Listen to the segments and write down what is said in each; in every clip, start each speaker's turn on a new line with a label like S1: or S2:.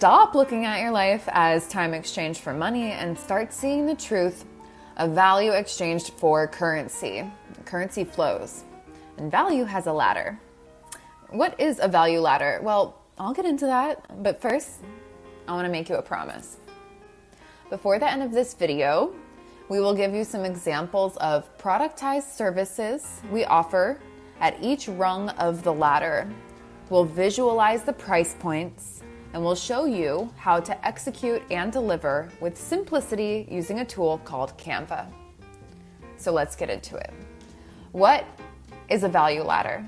S1: Stop looking at your life as time exchanged for money and start seeing the truth of value exchanged for currency. Currency flows, and value has a ladder. What is a value ladder? Well, I'll get into that, but first, I want to make you a promise. Before the end of this video, we will give you some examples of productized services we offer at each rung of the ladder. We'll visualize the price points, and we'll show you how to execute and deliver with simplicity using a tool called Canva. So let's get into it. What is a value ladder?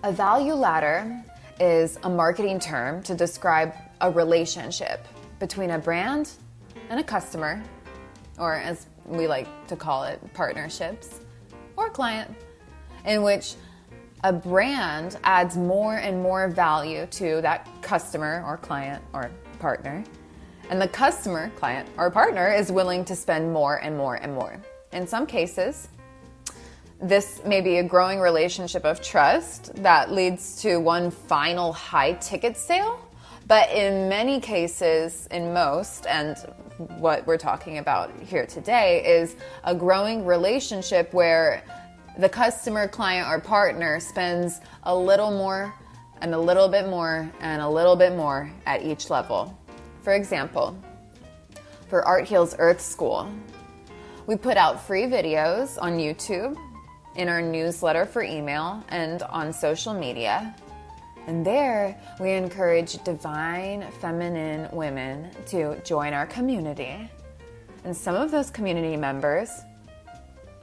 S1: A value ladder is a marketing term to describe a relationship between a brand and a customer, or as we like to call it, partnerships, or client, in which a brand adds more and more value to that customer or client or partner, and the customer, client, or partner is willing to spend more and more and more. In some cases, this may be a growing relationship of trust that leads to one final high-ticket sale, but in many cases, in most, and what we're talking about here today, is a growing relationship where the customer, client, or partner spends a little more and a little bit more and a little bit more at each level. For example, for Art Heals Earth School, we put out free videos on YouTube, in our newsletter for email, and on social media. And there, we encourage divine feminine women to join our community. And some of those community members,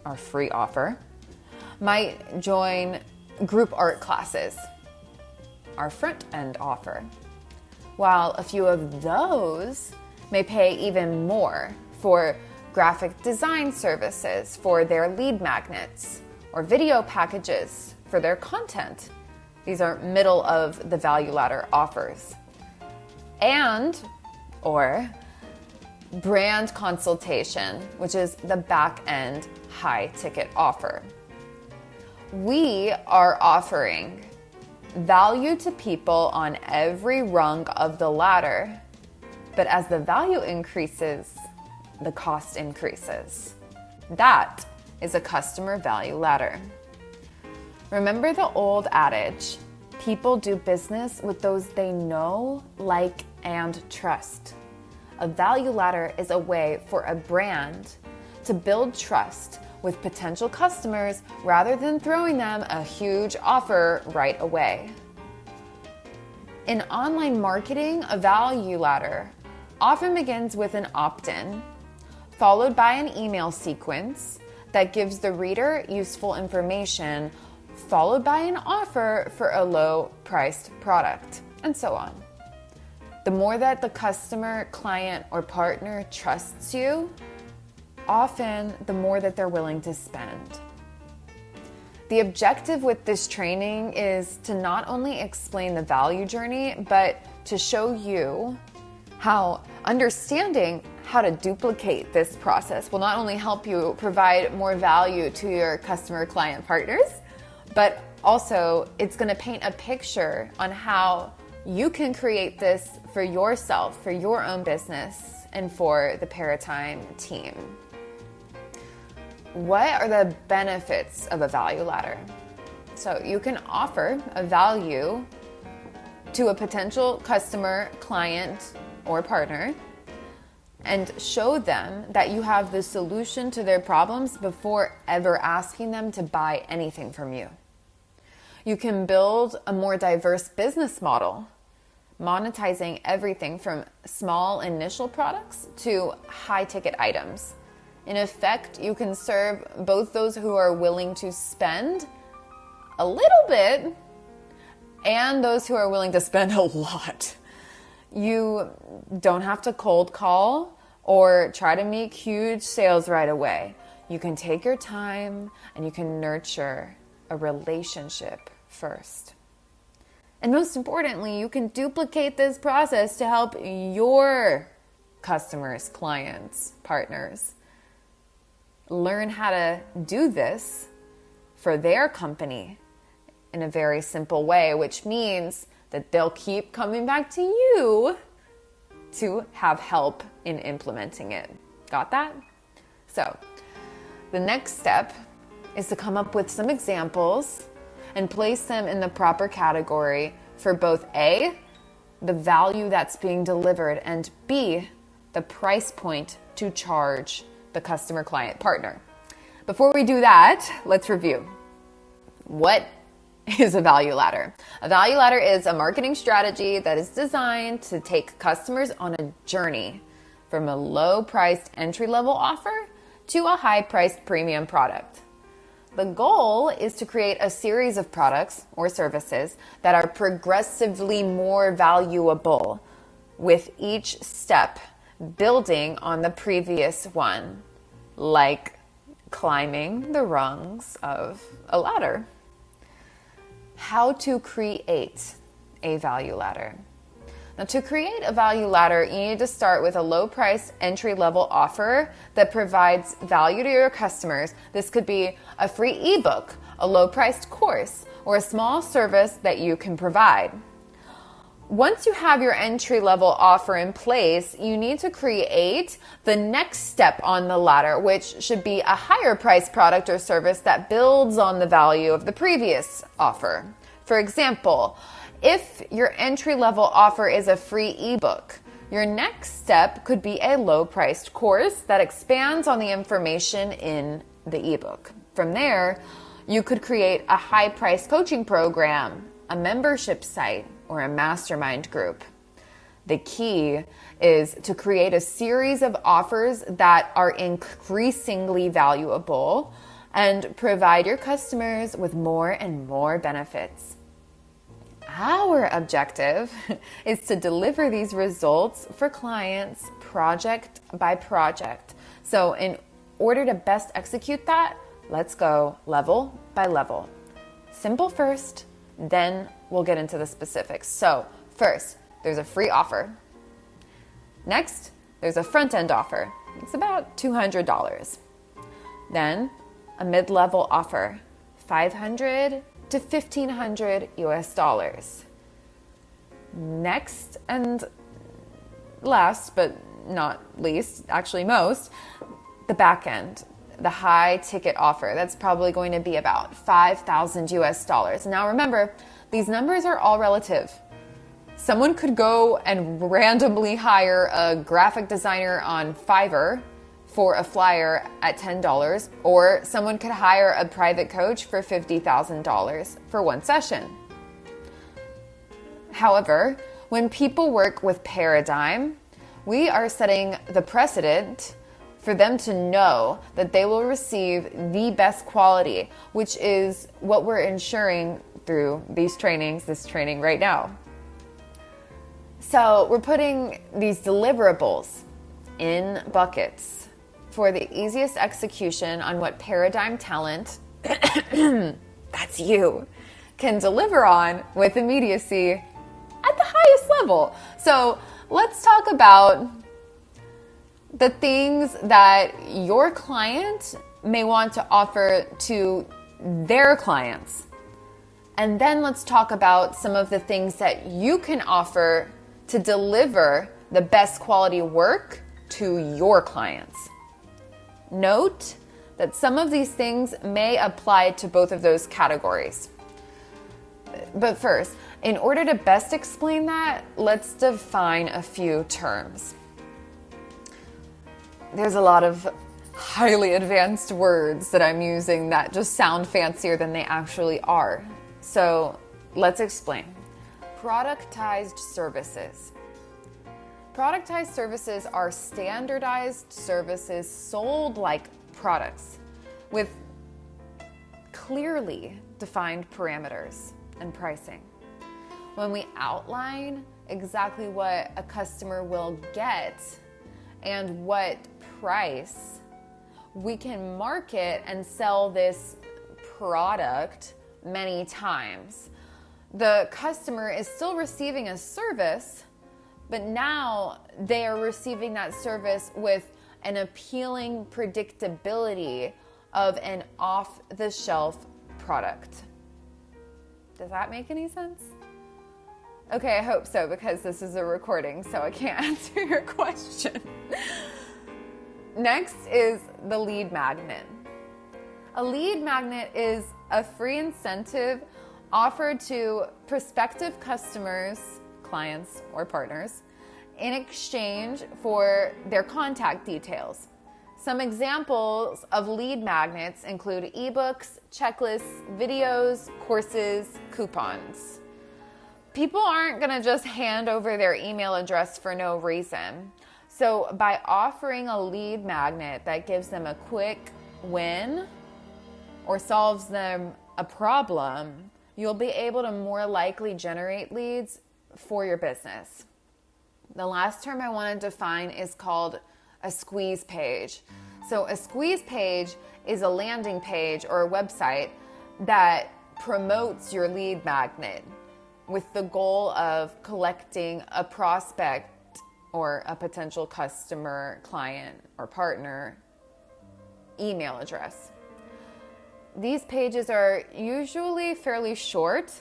S1: our free offer, might join group art classes, our front end offer, while a few of those may pay even more for graphic design services for their lead magnets or video packages for their content. These are middle of the value ladder offers. And, or brand consultation, which is the back end high ticket offer. We are offering value to people on every rung of the ladder, but as the value increases, the cost increases. That is a customer value ladder. Remember the old adage, people do business with those they know, like, and trust. A value ladder is a way for a brand to build trust with potential customers rather than throwing them a huge offer right away. In online marketing, a value ladder often begins with an opt-in, followed by an email sequence that gives the reader useful information, followed by an offer for a low-priced product, and so on. The more that the customer, client, or partner trusts you, often the more that they're willing to spend. The objective with this training is to not only explain the value journey, but to show you how understanding how to duplicate this process will not only help you provide more value to your customer, client, partners, but also it's going to paint a picture on how you can create this for yourself, for your own business, and for the Paratime team. What are the benefits of a value ladder? So you can offer a value to a potential customer, client, or partner and show them that you have the solution to their problems before ever asking them to buy anything from you. You can build a more diverse business model, monetizing everything from small initial products to high-ticket items. In effect, you can serve both those who are willing to spend a little bit and those who are willing to spend a lot. You don't have to cold call or try to make huge sales right away. You can take your time and you can nurture a relationship first. And most importantly, you can duplicate this process to help your customers, clients, partners learn how to do this for their company in a very simple way, which means that they'll keep coming back to you to have help in implementing it. Got that? So the next step is to come up with some examples and place them in the proper category for both A, the value that's being delivered, and B, the price point to charge the customer client partner. Before we do that, let's review. What is a value ladder? A value ladder is a marketing strategy that is designed to take customers on a journey from a low-priced entry-level offer to a high-priced premium product. The goal is to create a series of products or services that are progressively more valuable, with each step building on the previous one, like climbing the rungs of a ladder. How to create a value ladder. Now, to create a value ladder, you need to start with a low-priced entry-level offer that provides value to your customers. This could be a free ebook, a low-priced course, or a small service that you can provide. Once you have your entry-level offer in place, you need to create the next step on the ladder, which should be a higher-priced product or service that builds on the value of the previous offer. For example, if your entry-level offer is a free ebook, your next step could be a low-priced course that expands on the information in the ebook. From there, you could create a high-priced coaching program, a membership site, or a mastermind group. The key is to create a series of offers that are increasingly valuable and provide your customers with more and more benefits. Our objective is to deliver these results for clients project by project. So in order to best execute that, let's go level by level. Simple first, then we'll get into the specifics. So first, there's a free offer. Next, there's a front-end offer. It's about $200. Then a mid-level offer, $500 to $1,500 US. Next and last, but not least, actually most, the back end, the high ticket offer. That's probably going to be about $5,000 US. Now remember, these numbers are all relative. Someone could go and randomly hire a graphic designer on Fiverr for a flyer at $10, or someone could hire a private coach for $50,000 for one session. However, when people work with Paradigm, we are setting the precedent for them to know that they will receive the best quality, which is what we're ensuring through this training right now. So we're putting these deliverables in buckets for the easiest execution on what Paradigm Talent, that's you, can deliver on with immediacy at the highest level. So let's talk about the things that your client may want to offer to their clients. And then let's talk about some of the things that you can offer to deliver the best quality work to your clients. Note that some of these things may apply to both of those categories. But first, in order to best explain that, let's define a few terms. There's a lot of highly advanced words that I'm using that just sound fancier than they actually are. So let's explain. Productized services. Productized services are standardized services sold like products with clearly defined parameters and pricing. When we outline exactly what a customer will get and what price, we can market and sell this product many times. The customer is still receiving a service, but now they are receiving that service with an appealing predictability of an off-the-shelf product. Does that make any sense? Okay, I hope so, because this is a recording, so I can't answer your question. Next is the lead magnet. A lead magnet is a free incentive offered to prospective customers, clients, or partners in exchange for their contact details. Some examples of lead magnets include ebooks, checklists, videos, courses, coupons. People aren't going to just hand over their email address for no reason. So by offering a lead magnet that gives them a quick win or solves them a problem, you'll be able to more likely generate leads for your business. The last term I want to define is called a squeeze page. So a squeeze page is a landing page or a website that promotes your lead magnet with the goal of collecting a prospect or a potential customer, client, or partner email address. These pages are usually fairly short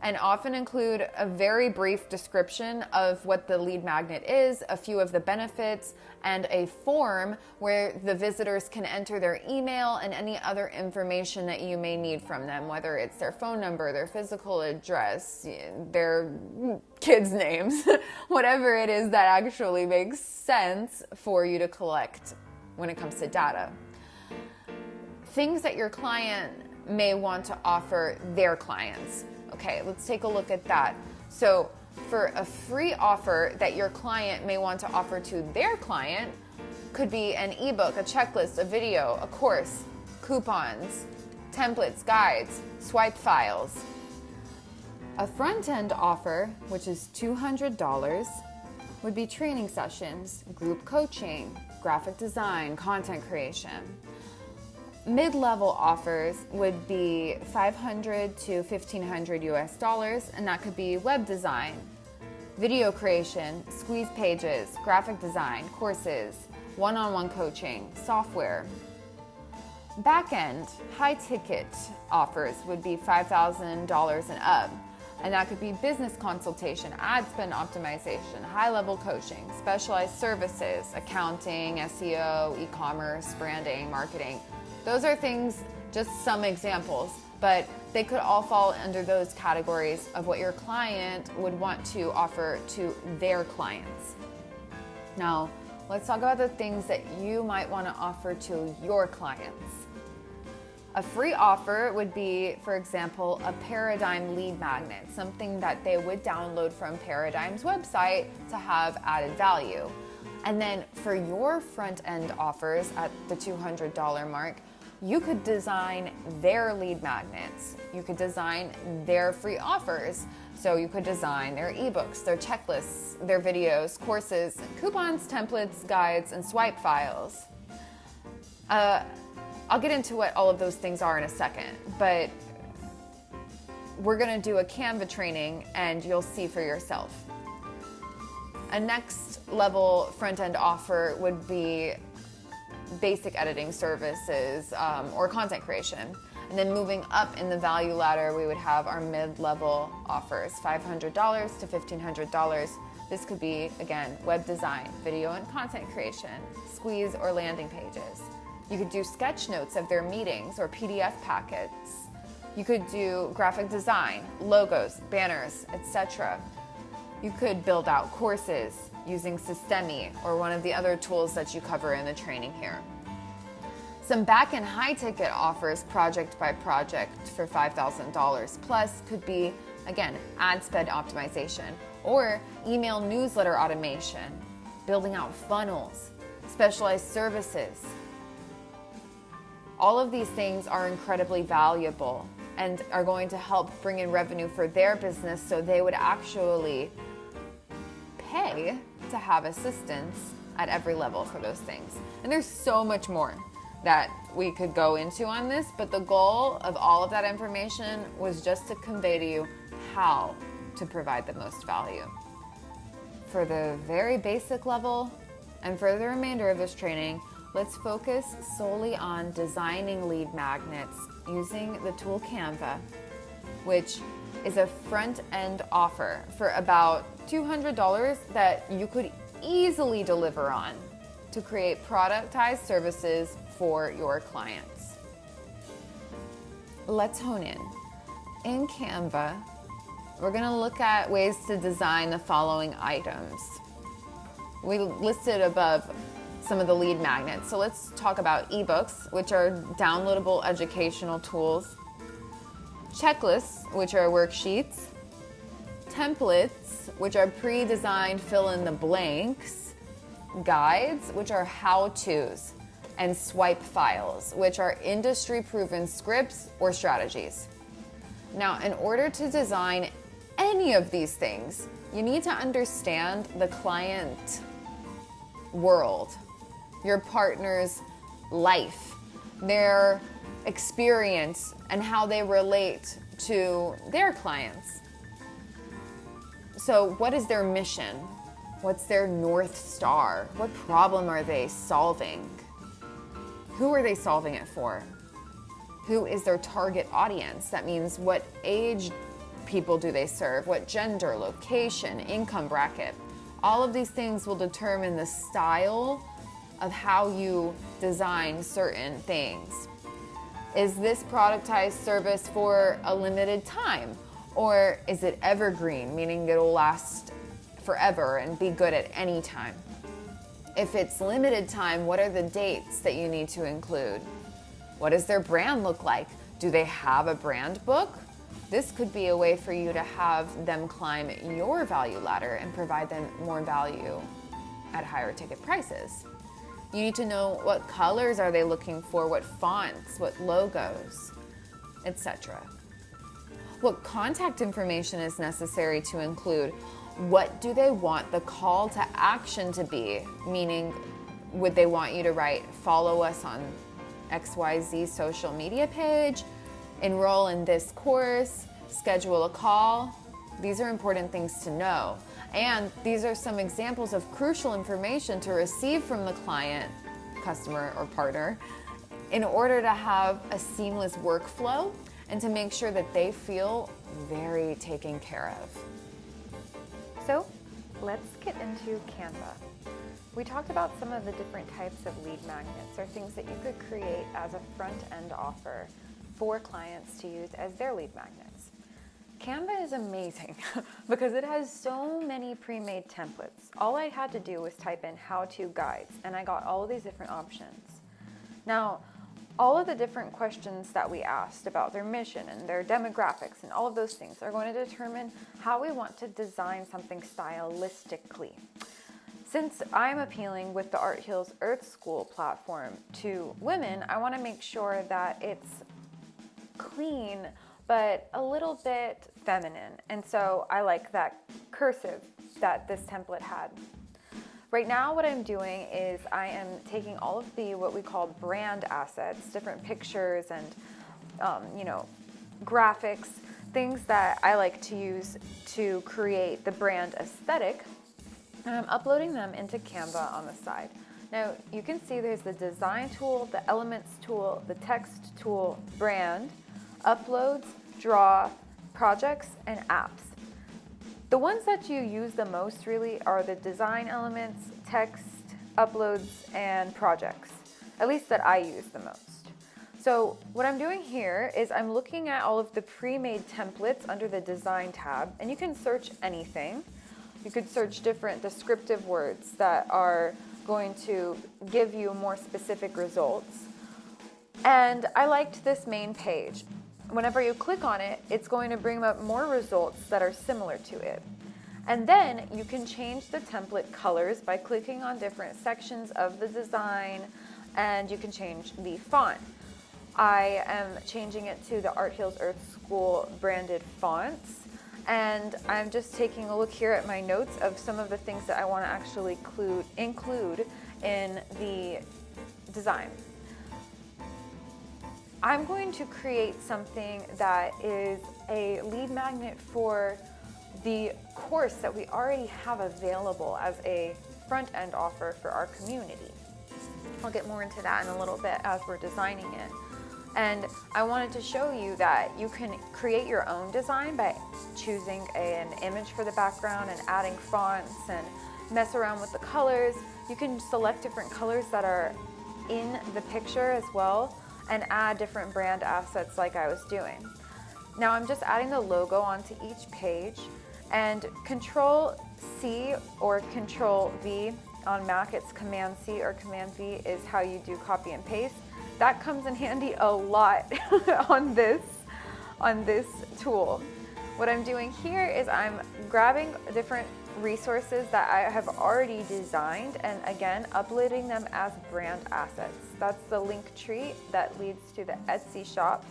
S1: and often include a very brief description of what the lead magnet is, a few of the benefits, and a form where the visitors can enter their email and any other information that you may need from them, whether it's their phone number, their physical address, their kids' names, whatever it is that actually makes sense for you to collect when it comes to data. Things that your client may want to offer their clients. Okay, let's take a look at that. So for a free offer that your client may want to offer to their client, could be an ebook, a checklist, a video, a course, coupons, templates, guides, swipe files. A front-end offer, which is $200, would be training sessions, group coaching, graphic design, content creation. Mid-level offers would be $500 to $1,500 US, and that could be web design, video creation, squeeze pages, graphic design, courses, one-on-one coaching, software. Back-end, high-ticket offers would be $5,000 and up, and that could be business consultation, ad spend optimization, high-level coaching, specialized services, accounting, SEO, e-commerce, branding, marketing. Those are things, just some examples, but they could all fall under those categories of what your client would want to offer to their clients. Now, let's talk about the things that you might want to offer to your clients. A free offer would be, for example, a Paradigm lead magnet, something that they would download from Paradigm's website to have added value. And then for your front-end offers at the $200 mark, you could design their lead magnets. You could design their free offers. So you could design their ebooks, their checklists, their videos, courses, coupons, templates, guides, and swipe files. I'll get into what all of those things are in a second, but we're gonna do a Canva training and you'll see for yourself. A next level front-end offer would be basic editing services or content creation. And then moving up in the value ladder, we would have our mid-level offers, $500 to $1,500. This could be, again, web design, video and content creation, squeeze or landing pages. You could do sketch notes of their meetings or PDF packets. You could do graphic design, logos, banners, etc. You could build out courses using Systemi or one of the other tools that you cover in the training here. Some back and high ticket offers project by project for $5,000 plus could be, again, ad spend optimization or email newsletter automation, building out funnels, specialized services. All of these things are incredibly valuable and are going to help bring in revenue for their business, so they would actually pay to have assistance at every level for those things. And there's so much more that we could go into on this, but the goal of all of that information was just to convey to you how to provide the most value. For the very basic level and for the remainder of this training, let's focus solely on designing lead magnets using the tool Canva, which is a front-end offer for about $200 that you could easily deliver on to create productized services for your clients. Let's hone in. In Canva, we're going to look at ways to design the following items. We listed above some of the lead magnets. So let's talk about ebooks, which are downloadable educational tools, checklists, which are worksheets, templates, which are pre-designed fill in the blanks, guides, which are how-tos, and swipe files, which are industry-proven scripts or strategies. Now, in order to design any of these things, you need to understand the client world, your partner's life, their experience, and how they relate to their clients. So what is their mission? What's their North Star? What problem are they solving? Who are they solving it for? Who is their target audience? That means what age people do they serve? What gender, location, income bracket? All of these things will determine the style of how you design certain things. Is this productized service for a limited time? Or is it evergreen, meaning it'll last forever and be good at any time? If it's limited time, what are the dates that you need to include? What does their brand look like? Do they have a brand book? This could be a way for you to have them climb your value ladder and provide them more value at higher ticket prices. You need to know what colors are they looking for, what fonts, what logos, etc. What contact information is necessary to include? What do they want the call to action to be? Meaning, would they want you to write, follow us on XYZ social media page, enroll in this course, schedule a call? These are important things to know. And these are some examples of crucial information to receive from the client, customer, or partner in order to have a seamless workflow and to make sure that they feel very taken care of.
S2: So let's get into Canva. We talked about some of the different types of lead magnets or things that you could create as a front-end offer for clients to use as their lead magnets. Canva is amazing because it has so many pre-made templates. All I had to do was type in how-to guides and I got all of these different options. Now, all of the different questions that we asked about their mission and their demographics and all of those things are going to determine how we want to design something stylistically. Since I'm appealing with the Art Heals Earth School platform to women, I want to make sure that it's clean but a little bit feminine. And so I like that cursive that this template had. Right now what I'm doing is I am taking all of the what we call brand assets, different pictures and graphics, things that I like to use to create the brand aesthetic, and I'm uploading them into Canva on the side. Now you can see there's the design tool, the elements tool, the text tool, brand, uploads, draw, projects, and apps. The ones that you use the most really are the design elements, text, uploads, and projects, at least that I use the most. So what I'm doing here is I'm looking at all of the pre-made templates under the design tab, and you can search anything. You could search different descriptive words that are going to give you more specific results. And I liked this main page. Whenever you click on it, it's going to bring up more results that are similar to it. And then you can change the template colors by clicking on different sections of the design, and you can change the font. I am changing it to the Art Heals Earth School branded fonts, and I'm just taking a look here at my notes of some of the things that I want to actually include in the design. I'm going to create something that is a lead magnet for the course that we already have available as a front-end offer for our community. I'll get more into that in a little bit as we're designing it. And I wanted to show you that you can create your own design by choosing an image for the background and adding fonts and mess around with the colors. You can select different colors that are in the picture as well and add different brand assets like I was doing. Now I'm just adding the logo onto each page, and Control C or Control V on Mac, it's Command C or Command V is how you do copy and paste. That comes in handy a lot on this tool. What I'm doing here is I'm grabbing different resources that I have already designed and again uploading them as brand assets. That's the link tree that leads to the Etsy shop,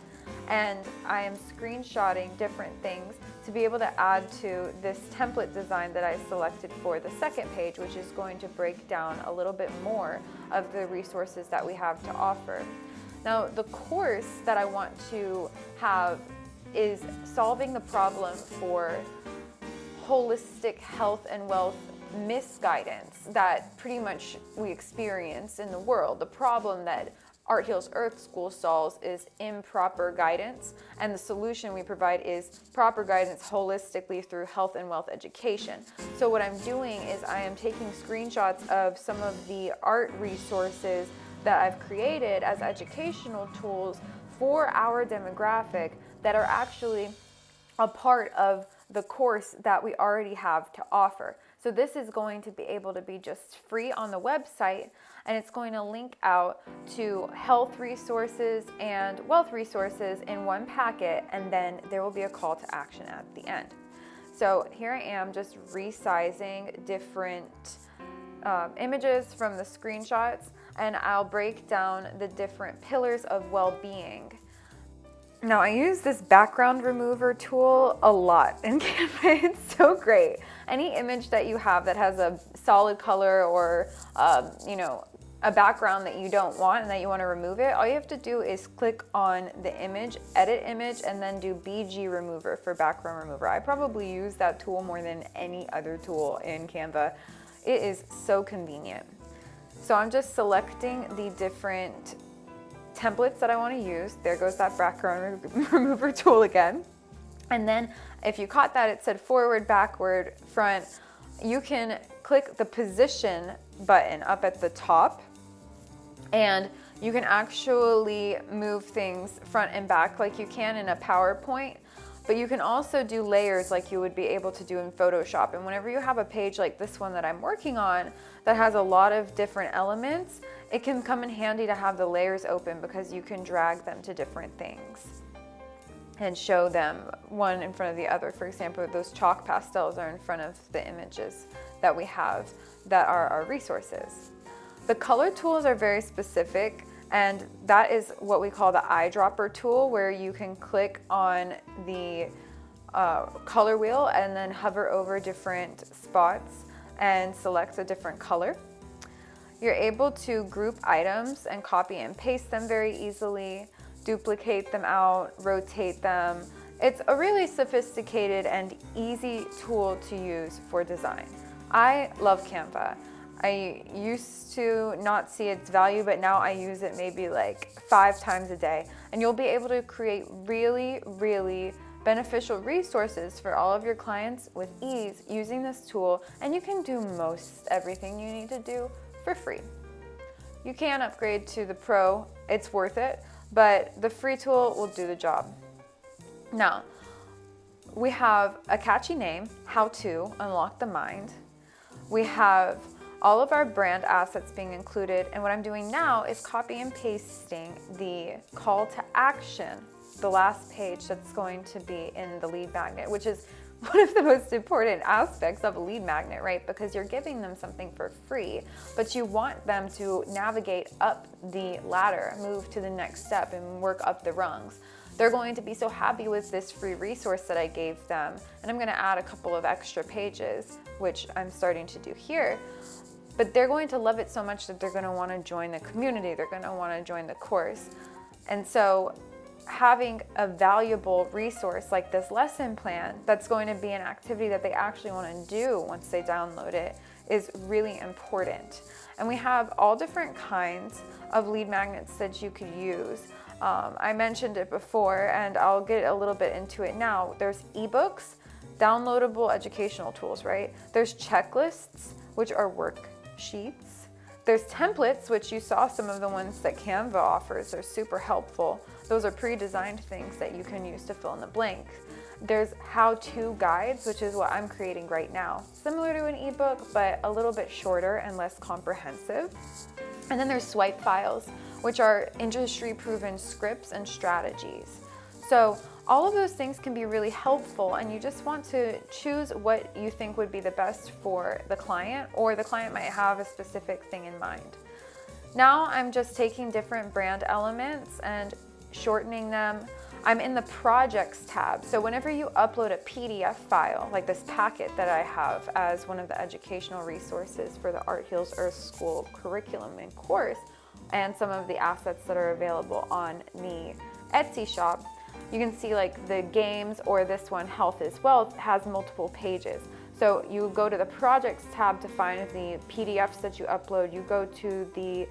S2: and I am screenshotting different things to be able to add to this template design that I selected for the second page, which is going to break down a little bit more of the resources that we have to offer. Now, the course that I want to have is solving the problem for holistic health and wealth misguidance that pretty much we experience in the world. The problem that Art Heals Earth School solves is improper guidance, and the solution we provide is proper guidance holistically through health and wealth education. So what I'm doing is I am taking screenshots of some of the art resources that I've created as educational tools for our demographic that are actually a part of the course that we already have to offer. So this is going to be able to be just free on the website, and it's going to link out to health resources and wealth resources in one packet, and then there will be a call to action at the end. So here I am just resizing different images from the screenshots, and I'll break down the different pillars of well-being. Now I use this background remover tool a lot in Canva. It's so great. Any image that you have that has a solid color or a background that you don't want and that you want to remove it, all you have to do is click on the image, edit image, and then do BG remover for background remover. I probably use that tool more than any other tool in Canva. It is so convenient. So I'm just selecting the different templates that I want to use. There goes that background remover tool again. And then if you caught that, it said forward, backward, front. You can click the position button up at the top, and you can actually move things front and back like you can in a PowerPoint, but you can also do layers like you would be able to do in Photoshop. And whenever you have a page like this one that I'm working on that has a lot of different elements, it can come in handy to have the layers open because you can drag them to different things and show them one in front of the other. For example, those chalk pastels are in front of the images that we have that are our resources. The color tools are very specific, and that is what we call the eyedropper tool, where you can click on the color wheel and then hover over different spots and select a different color. You're able to group items and copy and paste them very easily, duplicate them out, rotate them. It's a really sophisticated and easy tool to use for design. I love Canva. I used to not see its value, but now I use it maybe like 5 times a day. And you'll be able to create really, really beneficial resources for all of your clients with ease using this tool. And you can do most everything you need to do for free. You can upgrade to the Pro, it's worth it, but the free tool will do the job. Now, we have a catchy name, How to Unlock the Mind. We have all of our brand assets being included, and what I'm doing now is copy and pasting the call to action, the last page that's going to be in the lead magnet, which is one of the most important aspects of a lead magnet, right? Because you're giving them something for free, but you want them to navigate up the ladder, move to the next step, and work up the rungs. They're going to be so happy with this free resource that I gave them, and I'm going to add a couple of extra pages, which I'm starting to do here. But they're going to love it so much that they're going to want to join the community. They're going to want to join the course. And so having a valuable resource like this lesson plan that's going to be an activity that they actually want to do once they download it is really important. And we have all different kinds of lead magnets that you could use. I mentioned it before and I'll get a little bit into it now. There's ebooks, downloadable educational tools, right? There's checklists, which are worksheets. There's templates, which you saw some of the ones that Canva offers. They're super helpful. Those are pre-designed things that you can use to fill in the blank. There's how-to guides, which is what I'm creating right now. Similar to an ebook, but a little bit shorter and less comprehensive. And then there's swipe files, which are industry-proven scripts and strategies. So all of those things can be really helpful, and you just want to choose what you think would be the best for the client, or the client might have a specific thing in mind. Now I'm just taking different brand elements and shortening them. I'm in the projects tab. So whenever you upload a PDF file, like this packet that I have as one of the educational resources for the Art Heals Earth School curriculum and course, and some of the assets that are available on the Etsy shop, you can see like the games, or this one, Health is Wealth, has multiple pages. So you go to the projects tab to find the PDFs that you upload. You go to the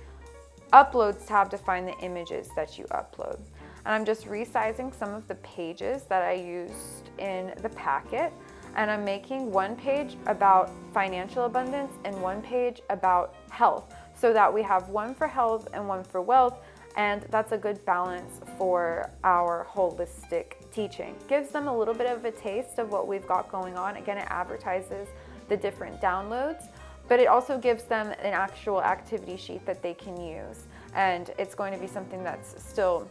S2: uploads tab to find the images that you upload. And I'm just resizing some of the pages that I used in the packet. And I'm making one page about financial abundance and one page about health, so that we have one for health and one for wealth. And that's a good balance for our holistic teaching. Gives them a little bit of a taste of what we've got going on. Again, it advertises the different downloads, but it also gives them an actual activity sheet that they can use. And it's going to be something that's still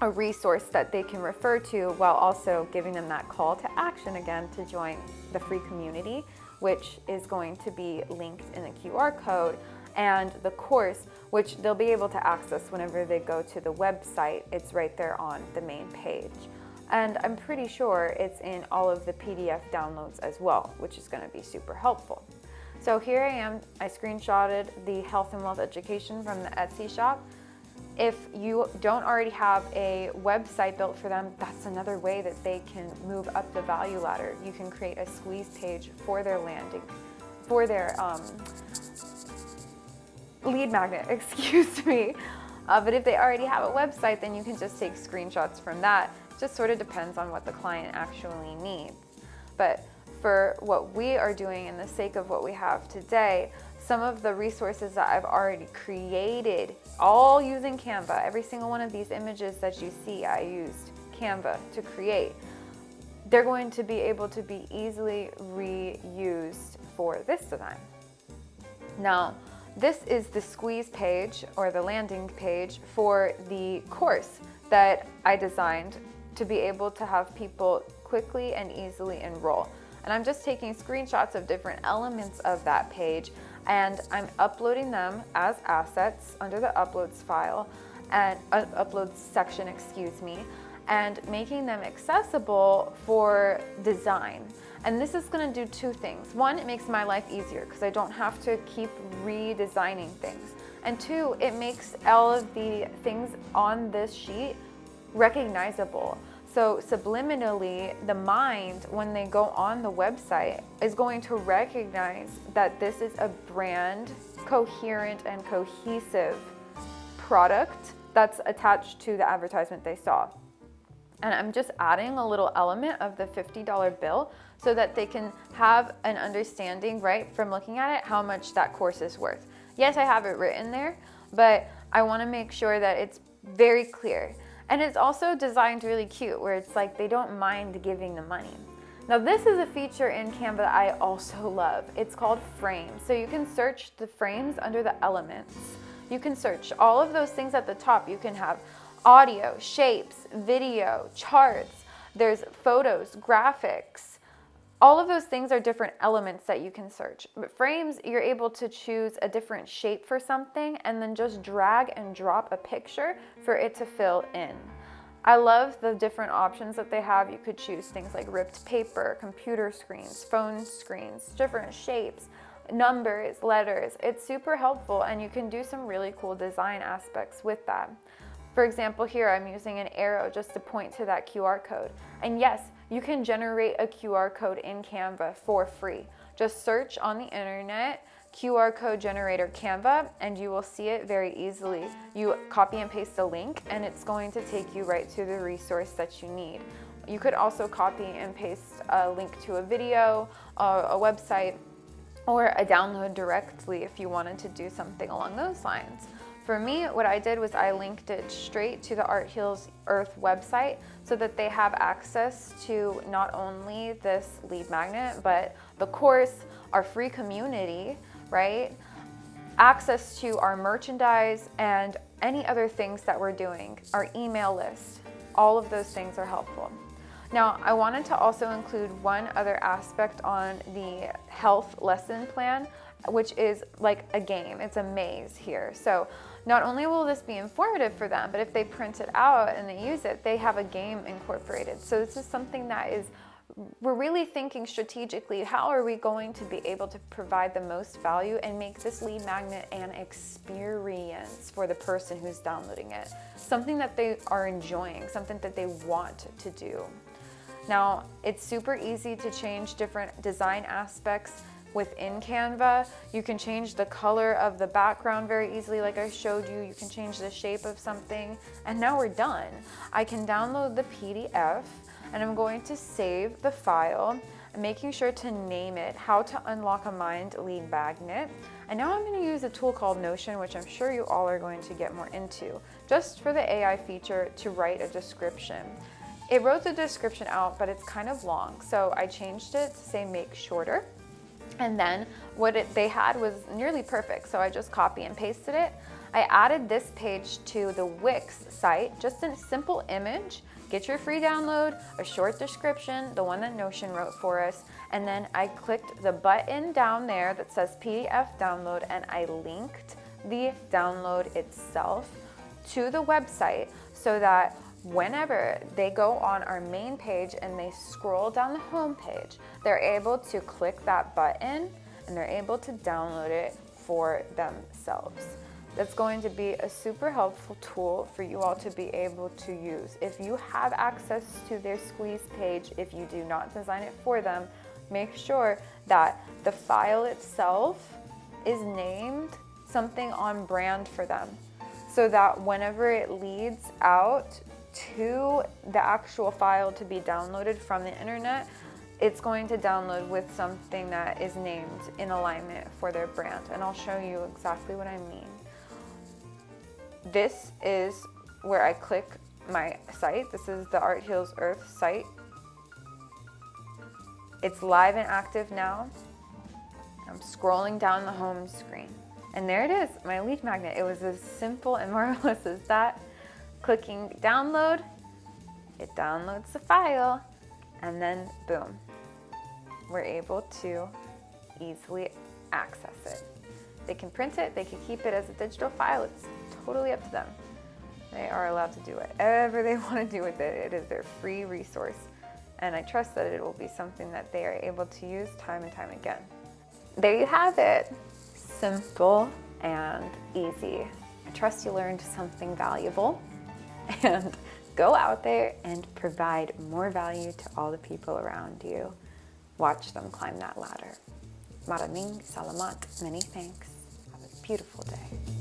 S2: a resource that they can refer to, while also giving them that call to action again to join the free community, which is going to be linked in the QR code, and the course, which they'll be able to access whenever they go to the website. It's right there on the main page. And I'm pretty sure it's in all of the PDF downloads as well, which is going to be super helpful. So here I am. I screenshotted the health and wealth education from the Etsy shop. If you don't already have a website built for them, that's another way that they can move up the value ladder. You can create a squeeze page for their landing, for their lead magnet, excuse me. But if they already have a website, then you can just take screenshots from that. It just sort of depends on what the client actually needs. But for what we are doing, in the sake of what we have today, some of the resources that I've already created, all using Canva. Every single one of these images that you see, I used Canva to create. They're going to be able to be easily reused for this design. Now, this is the squeeze page, or the landing page, for the course that I designed to be able to have people quickly and easily enroll. And I'm just taking screenshots of different elements of that page, and I'm uploading them as assets under the uploads file, and uploads section, excuse me, and making them accessible for design. And this is going to do two things. One, it makes my life easier because I don't have to keep redesigning things. And two, it makes all of the things on this sheet recognizable. So subliminally, the mind, when they go on the website, is going to recognize that this is a brand, coherent and cohesive product that's attached to the advertisement they saw. And I'm just adding a little element of the $50 bill so that they can have an understanding, right, from looking at it, how much that course is worth. Yes, I have it written there, but I want to make sure that it's very clear. And it's also designed really cute, where it's like they don't mind giving the money. Now, this is a feature in Canva that I also love. It's called frames. So you can search the frames under the elements. You can search all of those things at the top. You can have audio, shapes, video, charts. There's photos, graphics. All of those things are different elements that you can search. But frames, you're able to choose a different shape for something and then just drag and drop a picture for it to fill in. I love the different options that they have. You could choose things like ripped paper, computer screens, phone screens, different shapes, numbers, letters. It's super helpful, and you can do some really cool design aspects with that. For example, here I'm using an arrow just to point to that QR code. And yes, you can generate a QR code in Canva for free. Just search on the internet QR code generator Canva, and you will see it very easily. You copy and paste the link and it's going to take you right to the resource that you need. You could also copy and paste a link to a video, a website, or a download directly if you wanted to do something along those lines. For me, what I did was I linked it straight to the Art Heals Earth website so that they have access to not only this lead magnet, but the course, our free community, right? Access to our merchandise and any other things that we're doing, our email list, all of those things are helpful. Now, I wanted to also include one other aspect on the health lesson plan, which is like a game. It's a maze here. So not only will this be informative for them, but if they print it out and they use it, they have a game incorporated. So this is something that is, we're really thinking strategically, how are we going to be able to provide the most value and make this lead magnet an experience for the person who's downloading it? Something that they are enjoying, something that they want to do. Now, it's super easy to change different design aspects within Canva. You can change the color of the background very easily, like I showed you. You can change the shape of something, and now we're done. I can download the PDF, and I'm going to save the file. I'm making sure to name it How to Unlock a Mind Lead Magnet. And now I'm going to use a tool called Notion, which I'm sure you all are going to get more into, just for the AI feature to write a description. It wrote the description out, but it's kind of long, so I changed it to say make shorter. And then what they had was nearly perfect, so I just copy and pasted it. I added this page to the Wix site, just a simple image. Get your free download, a short description, the one that Notion wrote for us, and then I clicked the button down there that says PDF download, and I linked the download itself to the website so that whenever they go on our main page and they scroll down the home page, they're able to click that button and they're able to download it for themselves. That's going to be a super helpful tool for you all to be able to use. If you have access to their squeeze page, if you do not design it for them, make sure that the file itself is named something on brand for them, so that whenever it leads out to the actual file to be downloaded from the internet, it's going to download with something that is named in alignment for their brand. And I'll show you exactly what I mean. This is where I click my site. This is the Art Heals Earth site. It's live and active now. I'm scrolling down the home screen. And there it is, my lead magnet. It was as simple and marvelous as that. Clicking download, it downloads the file, and then boom, we're able to easily access it. They can print it, they can keep it as a digital file. It's totally up to them. They are allowed to do whatever they want to do with it. It is their free resource, and I trust that it will be something that they are able to use time and time again. There you have it. Simple and easy. I trust you learned something valuable, and go out there and provide more value to all the people around you. Watch them climb that ladder. Maraming salamat, many thanks. Have a beautiful day.